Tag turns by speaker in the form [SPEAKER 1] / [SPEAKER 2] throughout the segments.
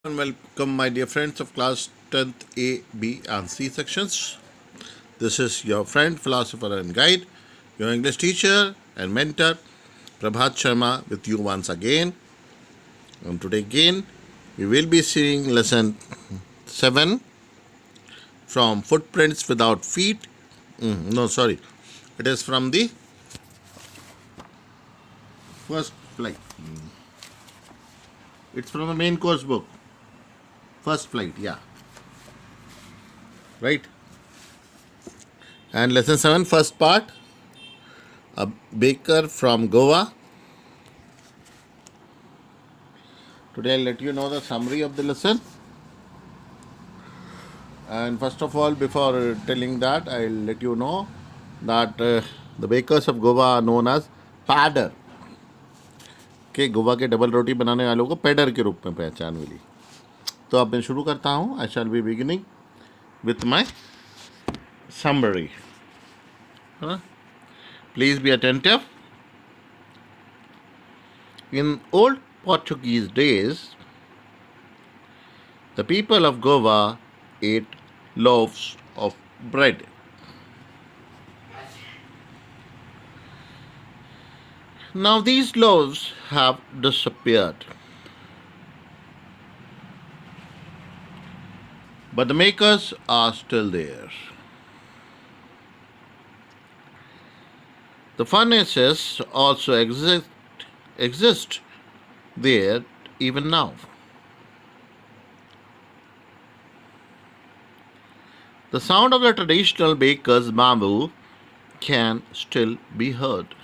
[SPEAKER 1] And welcome, my dear friends of class 10th A, B, and C sections. This is your friend, philosopher, and guide, your English teacher and mentor, Prabhat Sharma, with you once again. And today, again, we will be seeing lesson 7 from Footprints Without Feet. No, sorry, it is from the first flight. It's from the main course book. First flight, yeah. Right? And lesson 7, first part, a baker from Goa. Today I'll let you know the summary of the lesson. And first of all, before telling that, I'll let you know that the bakers of Goa are known as padder. के गोवा के double रोटी बनाने वालों को पैडर के रूप में पहचान मिली. तो अब मैं शुरू करता हूँ. I shall be beginning with my summary. Please be attentive. In old Portuguese days, the people of Goa ate loaves of bread. Now these loaves have disappeared. But the makers are still there. The furnaces also exist there even now. The sound of the traditional baker's bamboo can still be heard.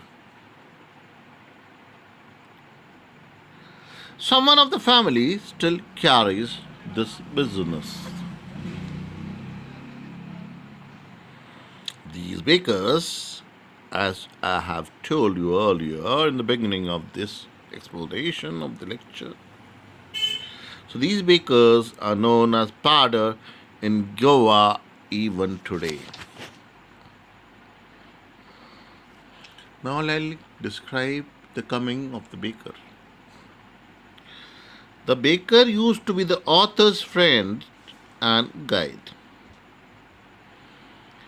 [SPEAKER 1] Someone of the family still carries this business. These bakers, as I have told you earlier in the beginning of this explanation of the lecture, so these bakers are known as padder in Goa even today. Now I'll describe the coming of the baker. The baker used to be the author's friend and guide.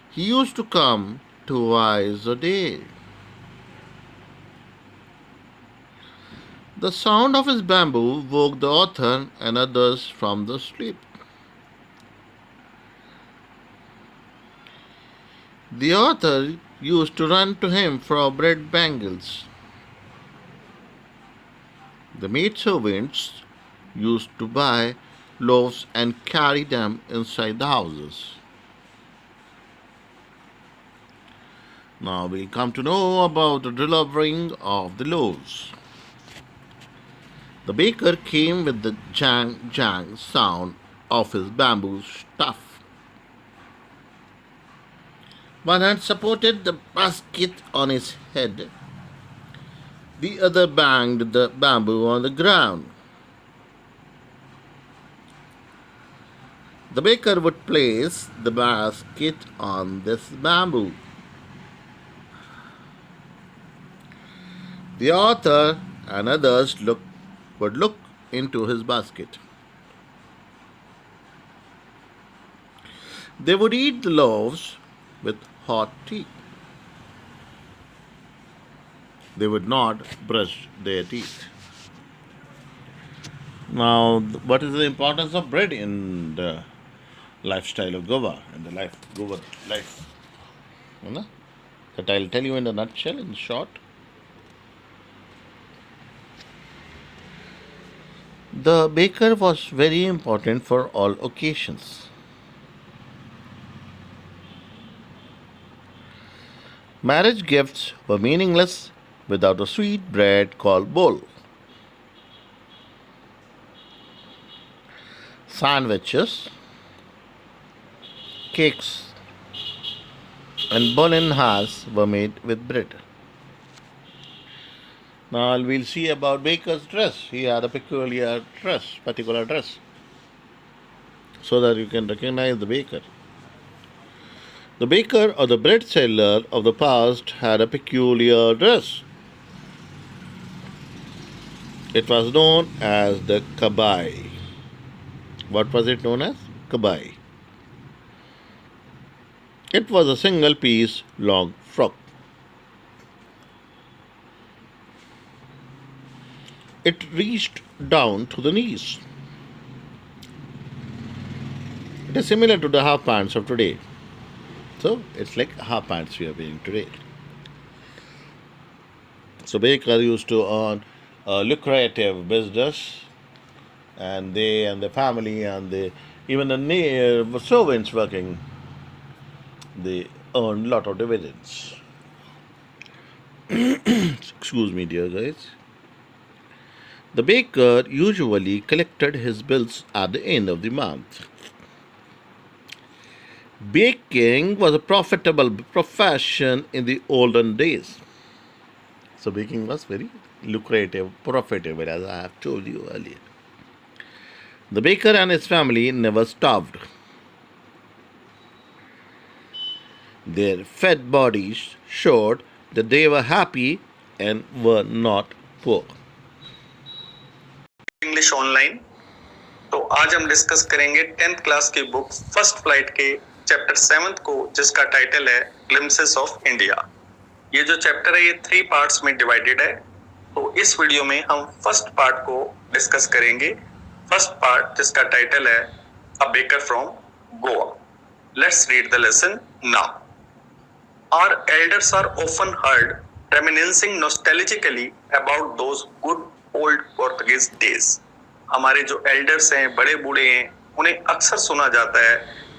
[SPEAKER 1] He used to come twice a day. The sound of his bamboo woke the author and others from the sleep. The author used to run to him for bread bangles. The maidservants used to buy loaves and carry them inside the houses. Now we'll come to know about the delivering of the loaves. The baker came with the jang jang sound of his bamboo stuff. One hand supported the basket on his head. The other banged the bamboo on the ground. The baker would place the basket on this bamboo. The author and others would look into his basket. They would eat the loaves with hot tea. They would not brush their teeth. Now, what is the importance of bread in the lifestyle of Goa and the Goa life? You know? That I'll tell you in a nutshell, in short. The baker was very important for all occasions. Marriage gifts were meaningless without a sweet bread called bol. Sandwiches, cakes, and bolinhas were made with bread. Now we'll see about baker's dress. He had a particular dress, so that you can recognize the baker. The baker or the bread seller of the past had a peculiar dress. It was known as the kabai. What was it known as? Kabai. It was a single piece long frock. It reached down to the knees. It is similar to the half pants of today. So it's like half pants we are wearing today. So Baker used to earn a lucrative business, and they and the family and even the servants working, they earned a lot of dividends. Excuse me, dear guys. The baker usually collected his bills at the end of the month. Baking was a profitable profession in the olden days. So baking was very lucrative, profitable, as I have told you earlier. The baker and his family never starved. Their fed bodies showed that they were happy and were not poor.
[SPEAKER 2] English online. तो आज हम discuss करेंगे 10th class की book first flight के chapter 7 को, जिसका title है glimpses of India. ये जो चैप्टर है ये 3 पार्ट्स में डिवाइडेड है। तो इस वीडियो में हम फर्स्ट पार्ट को डिस्कस करेंगे। फर्स्ट पार्ट जिसका टाइटल है a baker from Goa. Let's read the lesson now. Our elders are often heard reminiscing nostalgically about those good old Portuguese days. हमारे जो elders हैं, बड़े बूढ़े हैं, उन्हें अक्सर सुना जाता है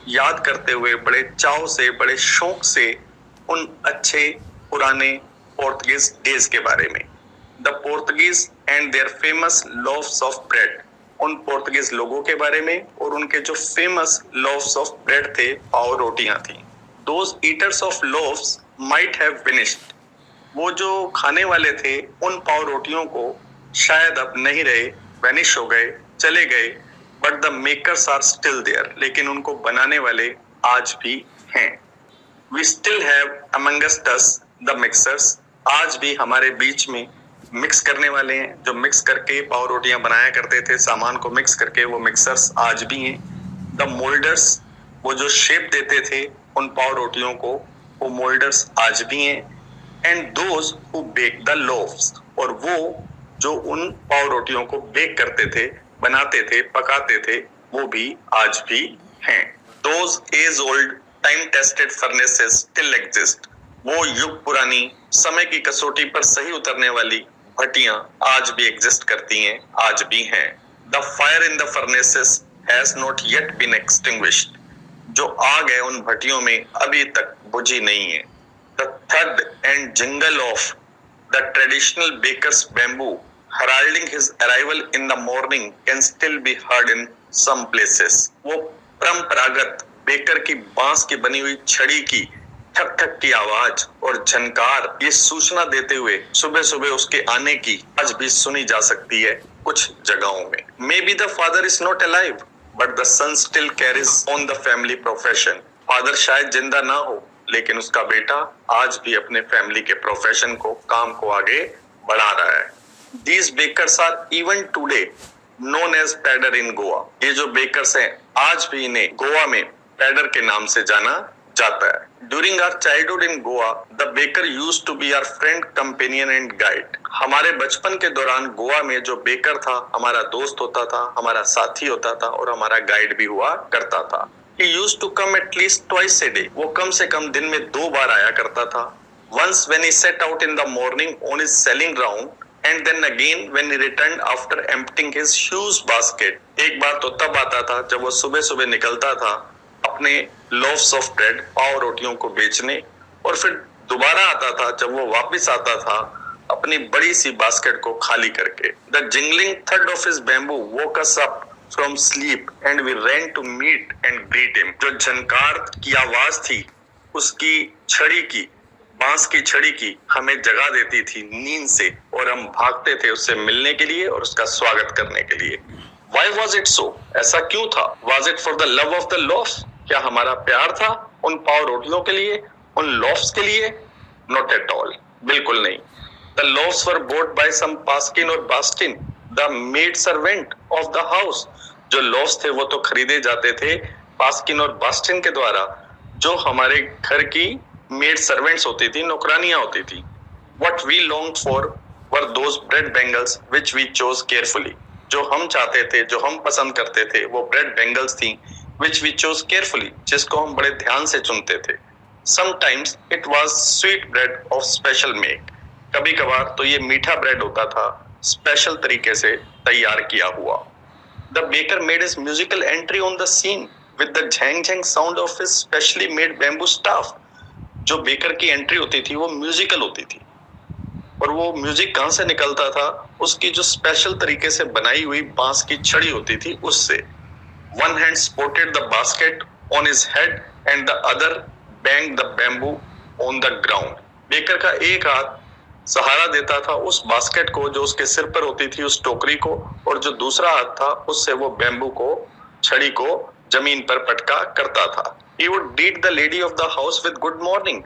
[SPEAKER 2] याद करते हुए बड़े चाव से, बड़े शौक से उन अच्छे पुराने Portuguese days के बारे में। The Portuguese and their famous loaves of bread, उन Portuguese लोगों के बारे में और उनके जो famous loaves of bread थे, पाव रोटियां थी। Those eaters of loaves might have vanished. वो जो खाने वाले थे उन पाव रोटियों को शायद अब नहीं रहे, वैनिश हो गए, चले गए, but the makers are still there. लेकिन उनको बनाने वाले आज भी हैं। We still have among us the mixers. आज भी हमारे बीच में मिक्स करने वाले हैं, जो मिक्स करके पाव रोटियां बनाया करते थे, सामान को मिक्स करके, वो मिक्सर्स आज भी हैं। The molders, वो जो शेप देते थे उन पाव रोटियों को, वो मोल्डर्स आज भी हैं। And those who bake the loaves, और वो जो उन पाव रोटियों को बेक करते थे, बनाते थे, पकाते थे, वो भी आज भी हैं। Those age old time tested furnaces still exist, वो युग पुरानी समय की कसौटी पर सही उतरने वाली भट्टियां आज भी एग्जिस्ट करती हैं, आज भी हैं। The fire in the furnaces has not yet been extinguished, जो आग है उन भट्टियों में अभी तक बुझी नहीं है। The thud and jingle of the traditional baker's bamboo heralding his arrival in the morning can still be heard in some places. वो परंपरागत बेकर की बांस की बनी हुई छड़ी की ठक ठक की आवाज और झनकार ये सूचना देते हुए सुबह सुबह उसके आने की आज भी सुनी जा सकती है कुछ जगहों में। Maybe the father is not alive, but the son still carries on the family profession. Father शायद जिंदा ना हो, लेकिन उसका बेटा आज भी अपने फैमिली के प्रोफेशन को, काम को आगे बढ़ा रहा है। These bakers are even today known as pader in Goa. ये जो बेकर्स हैं आज भी इन्हें गोवा में पैडर के नाम से जाना जाता है। During our childhood in Goa, the baker used to be our friend, companion and guide. हमारे बचपन के दौरान गोवा में जो बेकर था हमारा दोस्त होता था, हमारा साथी होता था और हमारा गाइड भी हुआ करता था। He used to come at least twice a day. वो कम से कम दिन में 2 बार आया करता था। Once when he set out in the morning on his selling round, and then again when he returned after emptying his huge basket. एक बार तो तब आता था जब वो सुबह सुबह निकलता था अपने loaves of bread, पाव रोटियों को बेचने, और फिर दोबारा आता था जब वो वापस आता था अपनी बड़ी सी बास्केट को खाली करके। The jingling thud of his bamboo woke us up from sleep and we ran to meet and greet him. जो झनकार की आवाज थी उसकी छड़ी की, बांस की छड़ी की, हमें जगा देती थी नींद से और हम भागते थे उससे मिलने के लिए और उसका स्वागत करने के लिए। Why was it so? ऐसा क्यों था? Was it for the love of the loaves? क्या हमारा प्यार था उन पाव रोटियों के लिए, उन loaves के लिए? Not at all. बिल्कुल नहीं। The loaves were bought by some paskin or bastin, the maid servant of the house. जो लॉव्स थे वो तो खरीदे जाते थे बास्किन और बास्टिन के द्वारा, जो हमारे घर की मेड सर्वेंट्स होती थी, नौकरानियां होती थी। What we longed for were those bread bangles which we chose carefully. जो हम चाहते थे, जो हम पसंद करते थे, वो ब्रेड बैंगल्स थी which we chose carefully, जिसको हम बड़े ध्यान से चुनते थे। Sometimes it was sweet bread of special make. कभी कभार तो ये मीठा ब्रेड होता था, स्पेशल तरीके से तैयार किया हुआ। The baker made his musical entry on the scene with the Zhang Zhang sound of his specially made bamboo staff. जो बेकर की एंट्री होती थी वो म्यूजिकल होती थी, और वो म्यूजिक कहां से निकलता था? उसकी जो स्पेशल तरीके से बनाई हुई बांस की छड़ी होती थी उससे। One hand supported the basket on his head and the other bang the bamboo on the ground. Baker का एक हाथ सहारा देता था उस बास्केट को जो उसके सिर पर होती थी, उस टोकरी को, और जो दूसरा हाथ था उससे वो बैम्बू को, छड़ी को जमीन पर पटका करता था। He would greet the lady of the house with good morning.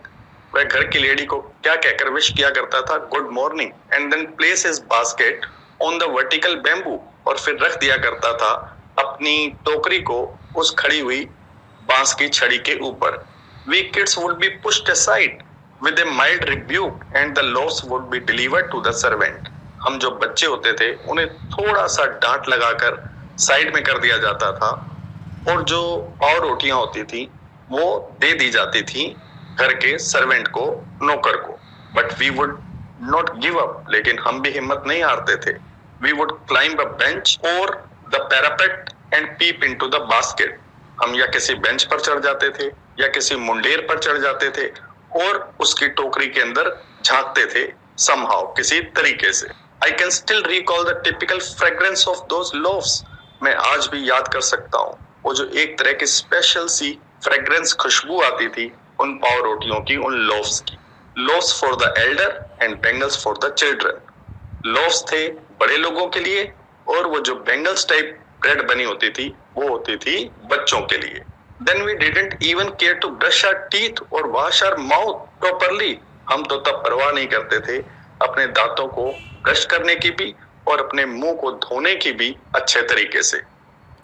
[SPEAKER 2] वह घर की लेडी को क्या कहकर विश किया करता था? Good morning. And then place his basket on the vertical bamboo, और फिर रख दिया करता था अपनी टोकरी को उस खड़ी हुई बांस की छड़ी के ऊपर। We kids would be pushed aside with a mild rebuke and the loaves would be delivered to the servant. हम जो बच्चे होते थे उन्हें थोड़ा सा डांट लगाकर साइड में कर दिया जाता था, और जो पाव रोटियां होती थी वो दे दी जाती थी घर के सर्वेंट को, नौकर को। But we would not give up, लेकिन हम भी हिम्मत नहीं हारते थे। We would climb a bench और the parapet and peep into the basket. हम या किसी बेंच पर चढ़ जाते थे या किसी मुंडेर पर चढ़ जाते थे और उसकी टोकरी के अंदर झांकते थे somehow, किसी तरीके से। I can still recall the typical fragrance of those loaves. मैं आज भी याद कर सकता हूँ वो जो एक तरह की स्पेशल सी फ्रेग्रेंस, खुशबू आती थी उन पाव रोटियों की, उन लोव्स की। Loaves for the Elder and bangles for the children. Loaves थे बड़े लोगों के लिए, और वो जो बैंगल्स टाइप ब्रेड बनी होती थी वो होती थी बच्चों के लिए। Then we didn't even care to brush our teeth or wash our mouth properly. हम तो तब परवाह नहीं करते थे अपने दांतों को ब्रश करने की भी और अपने मुंह को धोने की भी अच्छे तरीके से।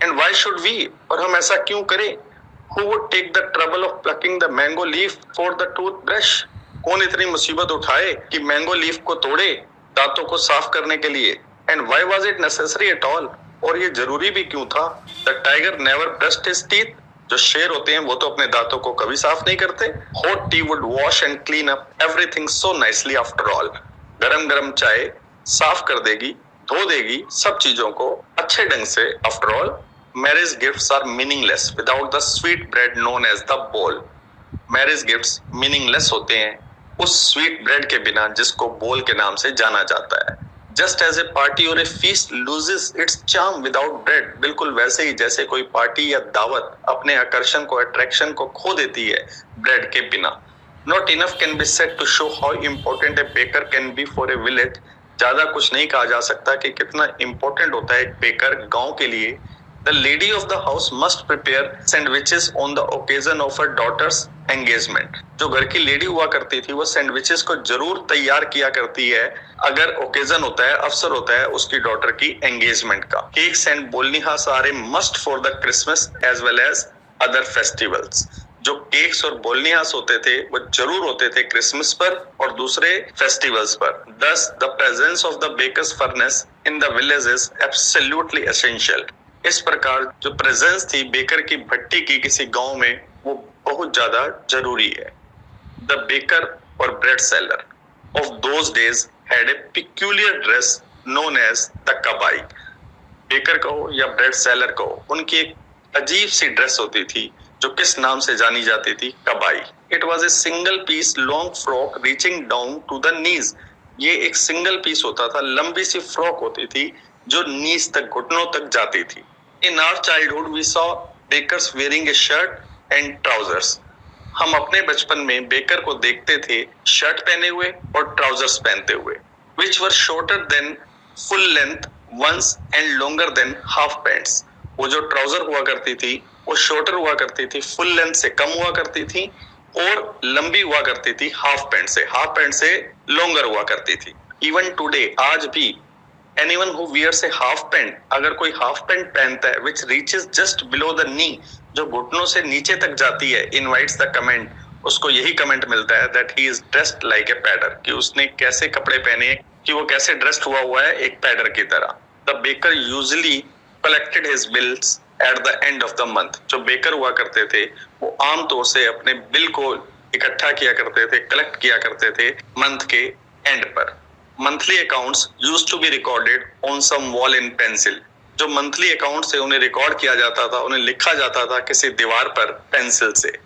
[SPEAKER 2] And why should we? और हम ऐसा क्यों करें? Who would take the trouble of plucking the mango leaf for the toothbrush? कौन इतनी मुसीबत उठाए कि मैंगो लीफ को तोड़े दांतों को साफ करने के लिए? And why was it necessary at all? और ये जरूरी भी क्यों था? The tiger never brushed his teeth. जो शेर होते हैं वो तो अपने दांतों को कभी साफ नहीं करते। Hot tea would wash and clean up everything so nicely after all. गरम गरम चाय साफ कर देगी, धो देगी सब चीजों को अच्छे ढंग से। After all, marriage gifts are meaningless without the sweet bread known as the bowl. Marriage gifts meaningless होते हैं उस स्वीट ब्रेड के बिना जिसको बोल के नाम से जाना जाता है। Just as a party or a feast loses its charm without bread, बिल्कुल वैसे ही जैसे कोई पार्टी या दावत अपने आकर्षण को, अट्रैक्शन को खो देती है ब्रेड के बिना। Not enough can be said to show how important a baker can be for a village. ज्यादा कुछ नहीं कहा जा सकता कि कितना important होता है एक बेकर गांव के लिए। The lady of the house must prepare sandwiches on the occasion of her daughter's engagement. जो घर की लेडी हुआ करती थी वो सैंडविचेस को जरूर तैयार किया करती है अगर ओकेजन होता है, अवसर होता है उसकी डॉटर की एंगेजमेंट का। केक्स एंड बोलनिहास are a must for the Christmas as well as other festivals. जो केक्स और बोलनिहास होते थे वो जरूर होते थे क्रिसमस पर और दूसरे फेस्टिवल्स पर। Thus, the presence of the baker's furnace in the village is absolutely essential. इस प्रकार जो प्रेजेंस थी बेकर की भट्टी की किसी गांव में वो बहुत ज्यादा जरूरी है। द बेकर और bread seller of those days had a peculiar dress known as the kabai. Baker कहो या ब्रेड सेलर कहो, उनकी एक अजीब सी ड्रेस होती थी जो किस नाम से जानी जाती थी? कबाई। It was a single piece long frock reaching down to the knees. ये एक सिंगल पीस होता था, लंबी सी फ्रॉक होती थी जो नीज तक, घुटनों तक जाती थी। In our childhood we saw bakers wearing a shirt and trousers. हम अपने बचपन में बेकर को देखते थे शर्ट पहने हुए और ट्राउजर्स पहनते हुए, which were shorter than full length ones and longer than half pants. वो जो ट्राउजर हुआ करती थी वो शॉर्टर हुआ करती थी, फुल लेंथ से कम हुआ करती थी और लंबी हुआ करती थी हाफ पैंट से लॉन्गर हुआ करती थी। इवन टुडे, आज भी Anyone who wears a half pant, अगर कोई हाफ पैंट पहनता है which reaches just below the knee, जो घुटनों से नीचे तक जाती है, invites the comment, उसको यही कमेंट मिलता है that he is dressed like a padder, कि उसने कैसे कपड़े पहने, कि वो कैसे ड्रेस्ड हुआ है एक पैडर की तरह. The baker usually collected his bills at the end of the month. जो बेकर हुआ करते थे वो आमतौर से अपने बिल को इकट्ठा किया करते थे, कलेक्ट किया करते थे मंथ के एंड पर. Monthly accounts used to be recorded on some wall in pencil. जो मंथली अकाउंट से उन्हें रिकॉर्ड किया जाता था, उन्हें लिखा जाता था किसी दीवार पर पेंसिल से.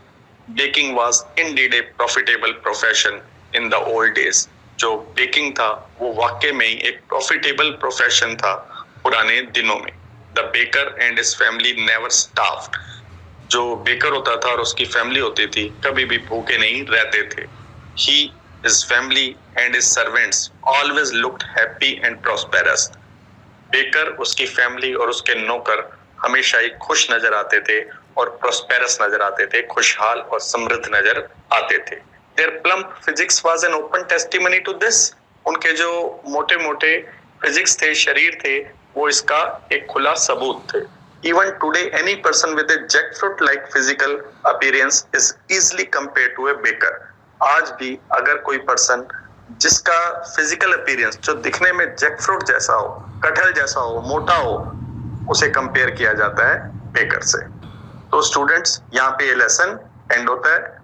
[SPEAKER 2] Baking was Indeed A profitable profession in the old days. जो बेकिंग था वो वाकई में ही एक प्रॉफिटेबल प्रोफेशन था पुराने दिनों में. The baker and his family never starved. जो बेकर होता था और उसकी फैमिली होती थी कभी भी भूखे नहीं रहते थे. ही, his family and his servants always looked happy and prosperous. Baker, उसकी फैमिली और उसके नौकर हमेशा ही खुश नजर आते थे और prosperous नजर आते थे, खुशहाल और समृद्ध नजर आते थे. Their plump physics was an open testimony to this. उनके जो मोटे-मोटे फिजिक्स थे, शरीर थे, वो इसका एक खुला सबूत थे. Even today, any person with a jackfruit-like physical appearance is easily compared to a baker. आज भी अगर कोई पर्सन जिसका फिजिकल अपीयरेंस जो दिखने में जैकफ्रूट जैसा हो, कटहल जैसा हो, मोटा हो, उसे कंपेयर किया जाता है बेकर से. तो स्टूडेंट्स, यहाँ पे ये लेसन एंड होता है.